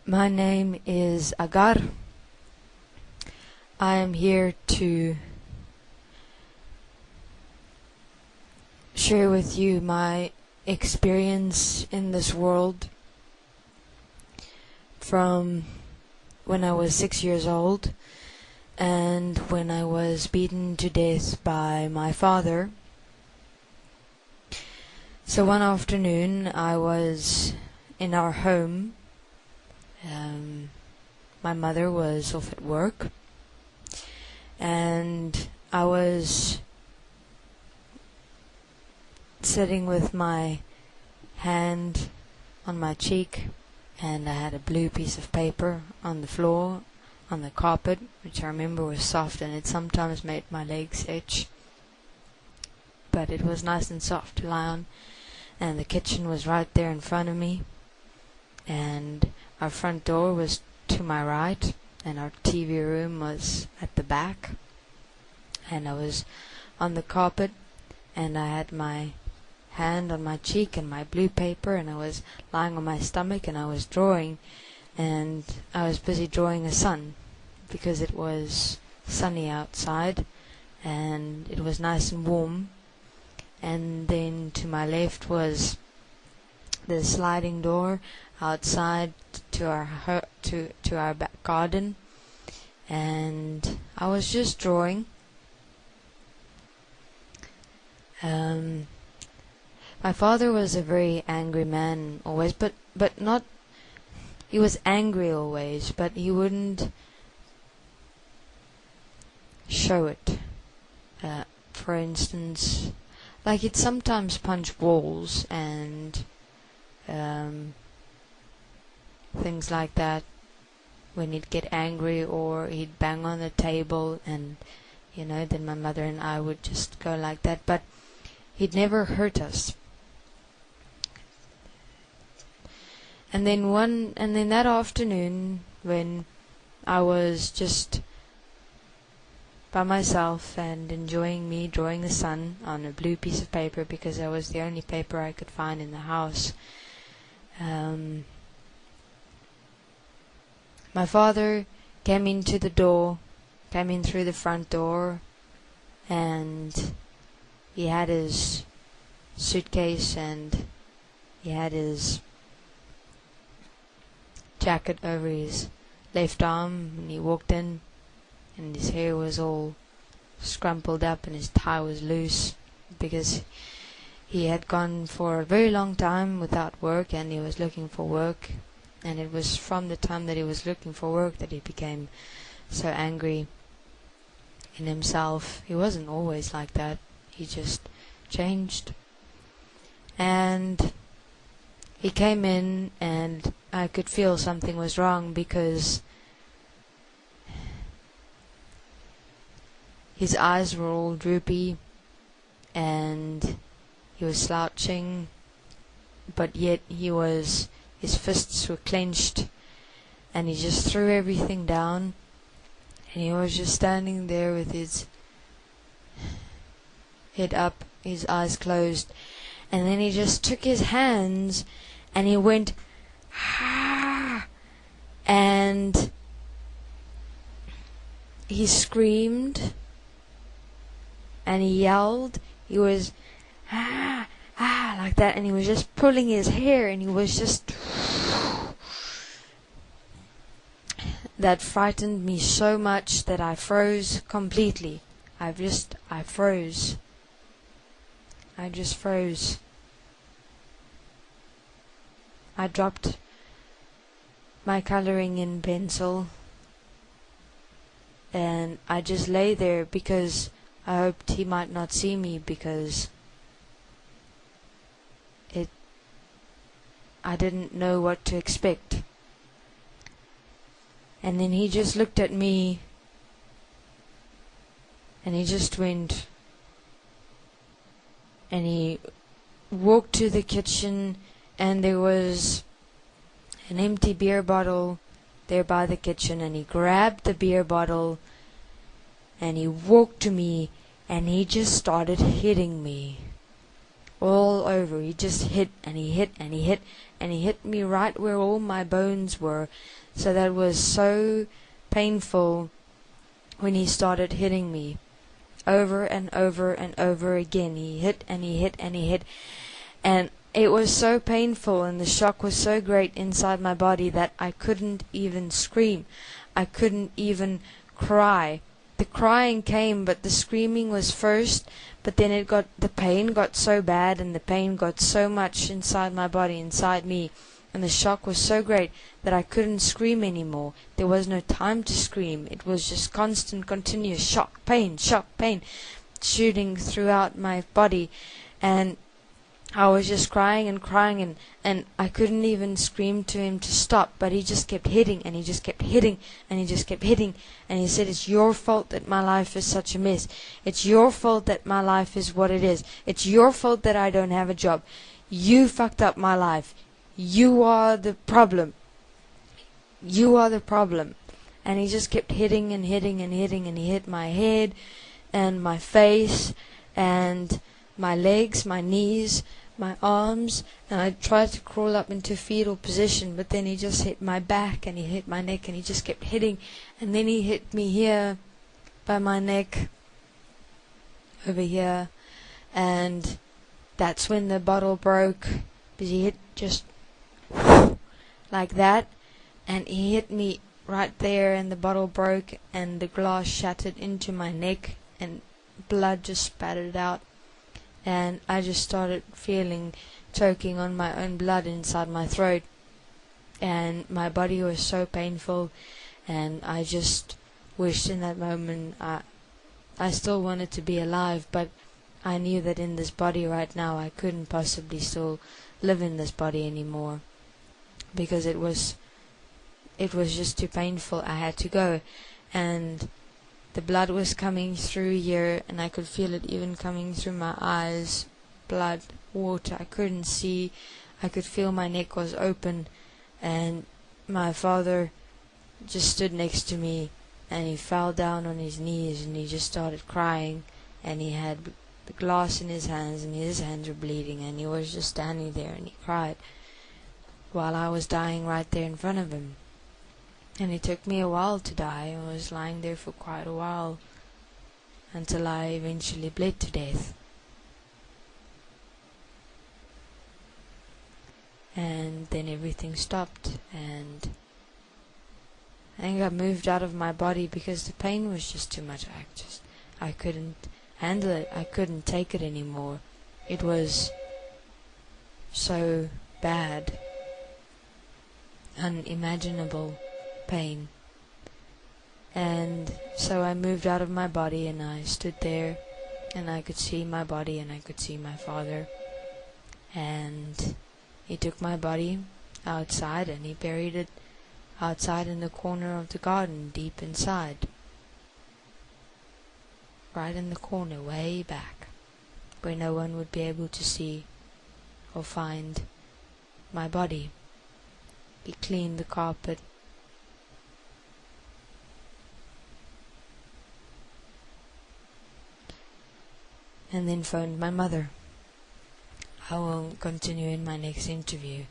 My name is Agar. I am here to share with you my experience in this world from when I was 6 years old and when I was beaten to death by my father. So one afternoon I was in our home. My mother was off at work, and I was sitting with my hand on my cheek, and I had a blue piece of paper on the floor, on the carpet, which I remember was soft, and it sometimes made my legs itch, but it was nice and soft to lie on. And the kitchen was right there in front of me, and our front door was to my right, and our TV room was at the back. And I was on the carpet, and I had my hand on my cheek and my blue paper, and I was lying on my stomach, and I was drawing, and I was busy drawing a sun, because it was sunny outside, and it was nice and warm. And then to my left was the sliding door outside to our back garden, and I was just drawing. My father was a very angry man always, but not. He was angry always, but he wouldn't show it. For instance, like he'd sometimes punch walls and things like that when he'd get angry, or he'd bang on the table, and then my mother and I would just go like that, but he'd never hurt us. And then that afternoon, when I was just by myself and enjoying me drawing the sun on a blue piece of paper, because that was the only paper I could find in the house, my father came in through the front door, and he had his suitcase and he had his jacket over his left arm, and he walked in, and his hair was all scrumpled up and his tie was loose, because he had gone for a very long time without work, and he was looking for work. And it was from the time that he was looking for work that he became so angry in himself. He wasn't always like that. He just changed. And he came in, and I could feel something was wrong, because his eyes were all droopy, and he was slouching, but yet his fists were clenched, and he just threw everything down, and he was just standing there with his head up, his eyes closed, and then he just took his hands and he went, "Ah!" and he screamed and he yelled. He was "Ah! Ah!" like that, and he was just pulling his hair, and he was just that frightened me so much that I froze completely. I froze. I just froze. I dropped my coloring in pencil, and I just lay there, because I hoped he might not see me, because I didn't know what to expect. And then he just looked at me, and he just went, and he walked to the kitchen, and there was an empty beer bottle there by the kitchen, and he grabbed the beer bottle, and he walked to me, and he just started hitting me all over. He just hit and he hit and he hit and he hit me right where all my bones were. So that was so painful when he started hitting me. Over and over and over again. He hit and he hit and he hit. And it was so painful and the shock was so great inside my body that I couldn't even scream. I couldn't even cry. The crying came, but the screaming was first. But then the pain got so bad and the pain got so much inside my body, inside me. And the shock was so great that I couldn't scream anymore. There was no time to scream. It was just constant, continuous shock, pain, shooting throughout my body. And I was just crying and crying, and I couldn't even scream to him to stop, but he just kept hitting, and he just kept hitting, and he just kept hitting, and he said, "It's your fault that my life is such a mess. It's your fault that my life is what it is. It's your fault that I don't have a job. You fucked up my life. You are the problem. You are the problem." And he just kept hitting and hitting and hitting, and he hit my head, and my face, and my legs, my knees, my arms, and I tried to crawl up into fetal position, but then he just hit my back and he hit my neck and he just kept hitting, and then he hit me here by my neck, over here, and that's when the bottle broke, because he hit just like that, and he hit me right there, and the bottle broke and the glass shattered into my neck and blood just spattered out. And I just started feeling choking on my own blood inside my throat, and my body was so painful, and I just wished in that moment I still wanted to be alive, but I knew that in this body right now I couldn't possibly still live in this body anymore, because it was just too painful. I had to go, and the blood was coming through here, and I could feel it even coming through my eyes. Blood, water, I couldn't see. I could feel my neck was open, and my father just stood next to me, and he fell down on his knees, and he just started crying, and he had the glass in his hands, and his hands were bleeding, and he was just standing there, and he cried while I was dying right there in front of him. And it took me a while to die. I was lying there for quite a while until I eventually bled to death. And then everything stopped, and I think I moved out of my body because the pain was just too much. I couldn't handle it. I couldn't take it anymore. It was so bad, unimaginable pain. And so I moved out of my body, and I stood there, and I could see my body, and I could see my father, and he took my body outside, and he buried it outside in the corner of the garden, deep inside, right in the corner, way back, where no one would be able to see or find my body. He cleaned the carpet, and then phoned my mother. I will continue in my next interview.